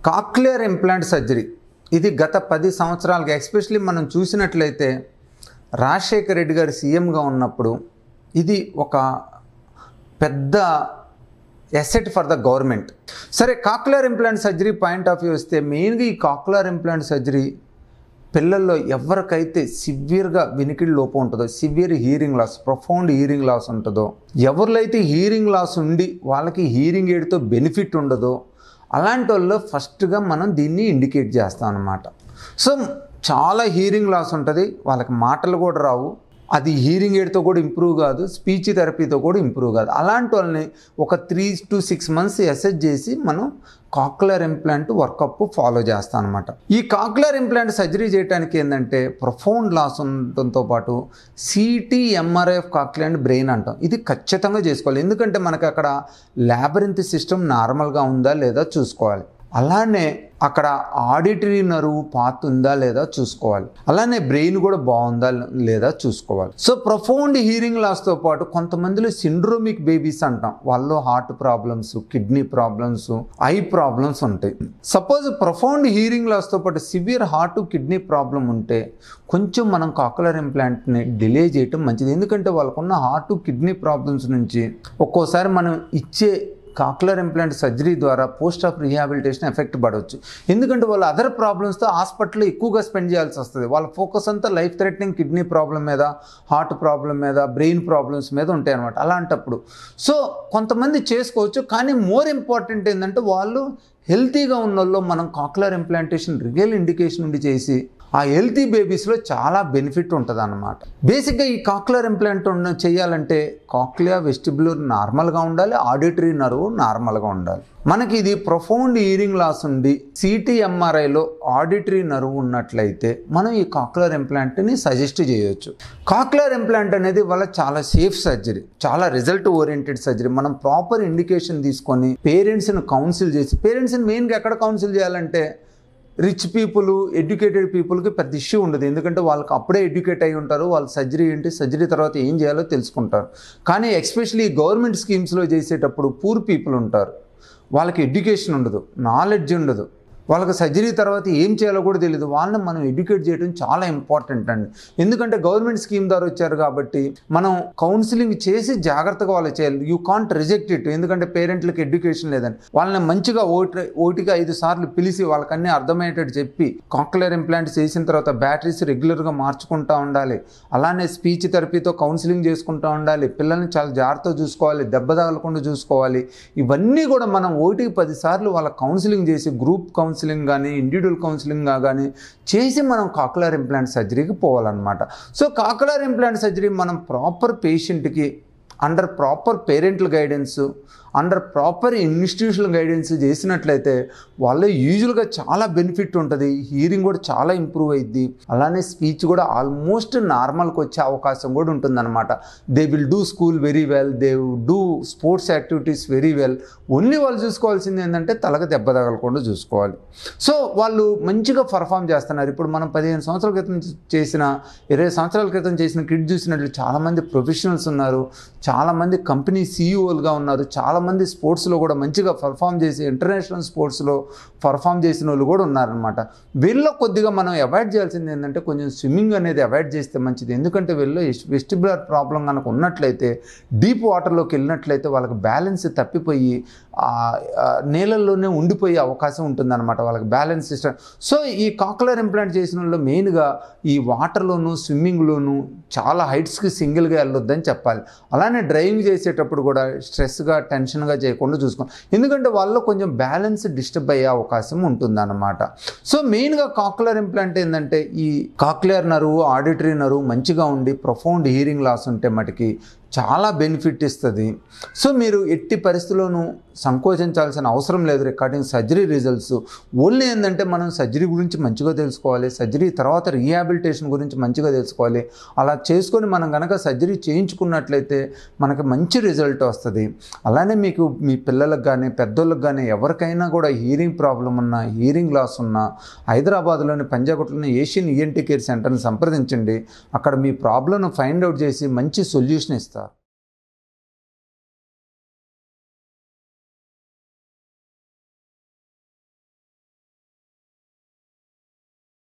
Cochlear implant surgery ఇది గత 10 సంవత్సరాలుగా ఎస్పెషల్లీ మనం చూసినట్లయితే రాజశేఖర్ రెడ్డి గారు సీఎంగా ఉన్నప్పుడు ఇది ఒక పెద్ద ఎసెట్ ఫర్ ద గవర్నమెంట్. సరే, cochlear implant surgery point of view వస్తే మెయిన్గా ఈ కాక్లియర్ ఇంప్లాంట్ సర్జరీ పిల్లల్లో ఎవరికైతే సివియర్గా వినికిడి లోపం ఉంటుందో, severe hearing loss, profound hearing loss ఉంటుందో, ఎవరిలో అయితే హీరింగ్ లాస్ ఉండి వాళ్ళకి హీరింగ్ ఎయిడ్తో బెనిఫిట్ ఉండదో అలాంటి వాళ్ళు ఫస్ట్గా మనం దీన్ని ఇండికేట్ చేస్తాం అన్నమాట. సో చాలా హీరింగ్ లాస్ ఉంటుంది, వాళ్ళకి మాటలు కూడా రావు, అది హీరింగ్ ఎయిడ్తో కూడా ఇంప్రూవ్ కాదు, స్పీచ్ థెరపీతో కూడా ఇంప్రూవ్ కాదు. అలాంటి వాళ్ళని ఒక 3 to 6 months అసెస్ చేసి మనం కాక్లియర్ ఇంప్లాంట్ వర్కప్ ఫాలో చేస్తాం అనమాట. ఈ కాక్లియర్ ఇంప్లాంట్ సర్జరీ చేయడానికి ఏంటంటే ప్రొఫౌండ్ లాస్ ఉండటంతో పాటు city MRI of cochlear and brain అంటాం. ఇది ఖచ్చితంగా చేసుకోవాలి, ఎందుకంటే మనకి అక్కడ లాబరింత్ సిస్టమ్ నార్మల్గా ఉందా లేదా చూసుకోవాలి. అలానే అక్కడ ఆడిటరీ నర్వ్ పాత్ ఉందా లేదా చూసుకోవాలి. అలానే బ్రెయిన్ కూడా బాగుందా లేదా చూసుకోవాలి. సో ప్రొఫౌండ్ హీరింగ్ లాస్తో పాటు కొంతమందిలో సిండ్రోమిక్ బేబీస్ అంటాం, వాళ్ళు heart problems, kidney problems, eye problems ఉంటాయి. సపోజ్ ప్రొఫౌండ్ హీరింగ్ లాస్తో పాటు సివియర్ హార్ట్ కిడ్నీ ప్రాబ్లం ఉంటే కొంచెం మనం కాక్లియర్ ఇంప్లాంట్ని డిలే చేయటం మంచిది, ఎందుకంటే వాళ్ళకున్న హార్ట్ కిడ్నీ ప్రాబ్లమ్స్ నుంచి ఒక్కోసారి మనం ఇచ్చే కాక్లియర్ ఇంప్లాంట్ సర్జరీ ద్వారా పోస్ట్ ఆఫ్ రీహాబిలిటేషన్ ఎఫెక్ట్ పడవచ్చు. ఎందుకంటే వాళ్ళ అదర్ ప్రాబ్లమ్స్తో హాస్పిటల్లో ఎక్కువగా స్పెండ్ చేయాల్సి వస్తుంది. వాళ్ళ ఫోకస్ అంతా లైఫ్ థ్రెటనింగ్ కిడ్నీ ప్రాబ్లం మీద, హార్ట్ ప్రాబ్లం మీద, బ్రెయిన్ ప్రాబ్లమ్స్ మీద ఉంటాయి అన్నమాట. అలాంటప్పుడు సో కొంతమంది చేసుకోవచ్చు, కానీ మోర్ ఇంపార్టెంట్ ఏంటంటే వాళ్ళు హెల్తీగా ఉన్న వాళ్ళు మనం కాక్లియర్ ఇంప్లాంటేషన్ రియల్ ఇండికేషన్ ఉండి చేసి ఆ హెల్తీ బేబీస్లో చాలా బెనిఫిట్ ఉంటుంది అన్నమాట. బేసిక్గా ఈ కాక్లియర్ ఇంప్లాంట్ చేయాలంటే కాక్లియా వెస్టిబ్యులర్ నార్మల్గా ఉండాలి, ఆడిటరీ నర్వ్ నార్మల్గా ఉండాలి. మనకి ఇది ప్రొఫౌండ్ హీరింగ్ లాస్ ఉండి సిటీ ఎంఆర్ఐలో ఆడిటరీ నర్వ్ ఉన్నట్లయితే మనం ఈ కాక్లియర్ ఇంప్లాంట్ని సజెస్ట్ చేయొచ్చు. కాక్లియర్ ఇంప్లాంట్ అనేది వాళ్ళ చాలా సేఫ్ సర్జరీ, చాలా రిజల్ట్ ఓరియంటెడ్ సర్జరీ. మనం ప్రాపర్ ఇండికేషన్ తీసుకొని పేరెంట్స్ని కౌన్సిల్ చేసి, పేరెంట్స్ని మెయిన్గా ఎక్కడ కౌన్సిల్ చేయాలంటే రిచ్ పీపుల్, ఎడ్యుకేటెడ్ పీపుల్కి పెద్ద ఇష్యూ ఉండదు, ఎందుకంటే వాళ్ళకి అప్పుడే ఎడ్యుకేట్ అయి ఉంటారు, వాళ్ళ సర్జరీ ఏంటి, సర్జరీ తర్వాత ఏం చేయాలో తెలుసుకుంటారు. కానీ ఎస్పెషల్లీ గవర్నమెంట్ స్కీమ్స్లో చేసేటప్పుడు పూర్ పీపుల్ ఉంటారు, వాళ్ళకి ఎడ్యుకేషన్ ఉండదు, నాలెడ్జ్ ఉండదు, వాళ్ళకి సర్జరీ తర్వాత ఏం చేయాలో కూడా తెలియదు. వాళ్ళని మనం ఎడ్యుకేట్ చేయడం చాలా ఇంపార్టెంట్ అండి, ఎందుకంటే గవర్నమెంట్ స్కీమ్ ద్వారా వచ్చారు కాబట్టి మనం కౌన్సిలింగ్ చేసి జాగ్రత్తగా వాళ్ళు చేయాలి. యూ కాంట్ రిజెక్ట్ ఇట్, ఎందుకంటే పేరెంట్లకు ఎడ్యుకేషన్ లేదని. వాళ్ళని మంచిగా ఓటికి 5 సార్లు పిలిచి వాళ్ళకన్నీ అర్థమయ్యేటట్టు చెప్పి, కాక్లియర్ ఇంప్లాంట్ చేసిన తర్వాత బ్యాటరీస్ రెగ్యులర్గా మార్చుకుంటూ ఉండాలి, అలానే స్పీచ్ థెరపీతో కౌన్సిలింగ్ చేసుకుంటూ ఉండాలి, పిల్లల్ని చాలా జాగ్రత్తగా చూసుకోవాలి, దెబ్బ తగలకుండా చూసుకోవాలి. ఇవన్నీ కూడా మనం 1-10 సార్లు వాళ్ళ కౌన్సిలింగ్ చేసి, గ్రూప్ కౌన్సిలింగ్ కానీ ఇండివిజువల్ కౌన్సిలింగ్ కానీ చేసి మనం కాక్లియర్ ఇంప్లాంట్ సర్జరీకి పోవాలన్నమాట. సో కాక్లియర్ ఇంప్లాంట్ సర్జరీ మనం ప్రాపర్ పేషెంట్కి under proper parental guidance, under proper institutional guidance చేసినట్లయితే వాళ్ళు యూజువల్గా చాలా బెనిఫిట్ ఉంటుంది, హీరింగ్ కూడా చాలా ఇంప్రూవ్ అయ్యిద్ది, అలానే స్పీచ్ కూడా ఆల్మోస్ట్ నార్మల్కి వచ్చే అవకాశం కూడా ఉంటుందన్నమాట. They will do school very well, they do sports activities very well. Only వాళ్ళు చూసుకోవాల్సింది ఏంటంటే తలకు దెబ్బ తగలకుండా చూసుకోవాలి. సో వాళ్ళు మంచిగా పర్ఫామ్ చేస్తున్నారు. ఇప్పుడు మనం 15 సంవత్సరాల క్రితం చేసిన, 20 సంవత్సరాల క్రితం చేసిన కిడ్ చూసినట్లు చాలామంది ప్రొఫెషనల్స్ ఉన్నారు, చాలామంది కంపెనీ సీఈఓలుగా ఉన్నారు, చాలామంది స్పోర్ట్స్లో కూడా మంచిగా పర్ఫామ్ చేసి ఇంటర్నేషనల్ స్పోర్ట్స్లో పర్ఫామ్ చేసిన వాళ్ళు కూడా ఉన్నారనమాట. వీళ్ళలో కొద్దిగా మనం అవాయిడ్ చేయాల్సింది ఏంటంటే కొంచెం స్విమ్మింగ్ అనేది అవాయిడ్ చేస్తే మంచిది, ఎందుకంటే వీళ్ళలో వెస్టిబ్యులర్ ప్రాబ్లం కనుక ఉన్నట్లయితే, డీప్ వాటర్లోకి వెళ్ళినట్లయితే వాళ్ళకి బ్యాలెన్స్ తప్పిపోయి నీళ్ళల్లోనే ఉండిపోయే అవకాశం ఉంటుందన్నమాట, వాళ్ళకి బ్యాలెన్స్ సిస్టమ్. సో ఈ కాక్లియర్ ఇంప్లాంట్ చేసిన వాళ్ళు మెయిన్గా ఈ వాటర్లోను, స్విమ్మింగ్లోను చాలా హైట్స్కి సింగిల్గా వెళ్ళొద్దని చెప్పాలి. అలానే డ్రైవింగ్ చేసేటప్పుడు కూడా స్ట్రెస్గా, టెన్షన్గా చేయకుండా చూసుకోండి, ఎందుకంటే వాళ్ళలో కొంచెం బ్యాలెన్స్ డిస్టర్బ్ అయ్యే అవకాశం ఉంటుందన్నమాట. సో మెయిన్గా కాక్లియర్ ఇంప్లాంట్ ఏంటంటే ఈ కాక్లియర్ నర్వ్, ఆడిటరీ నర్వ్ మంచిగా ఉండి ప్రొఫౌండ్ హీరింగ్ లాస్ ఉంటే మటుకి చాలా బెనిఫిట్ ఇస్తుంది. సో మీరు ఎట్టి పరిస్థితుల్లోనూ సంకోచించాల్సిన అవసరం లేదు రికార్డింగ్ సర్జరీ రిజల్ట్స్. ఓన్లీ ఏంటంటే మనం సర్జరీ గురించి మంచిగా తెలుసుకోవాలి, సర్జరీ తర్వాత రీహాబిలిటేషన్ గురించి మంచిగా తెలుసుకోవాలి. అలా చేసుకొని మనం కనుక సర్జరీ చేయించుకున్నట్లయితే మనకి మంచి రిజల్ట్ వస్తుంది. అలానే మీకు మీ పిల్లలకు కానీ పెద్దోళ్ళకి కానీ ఎవరికైనా కూడా హీరింగ్ ప్రాబ్లం ఉన్నా, హీరింగ్ లాస్ ఉన్నా హైదరాబాద్లోని పంజాగుట్టలోని ఏషియన్ ఈఎన్టీ కేర్ సెంటర్ని సంప్రదించండి. అక్కడ మీ ప్రాబ్లంను ఫైండ్ అవుట్ చేసి మంచి సొల్యూషన్ ఇస్తారు.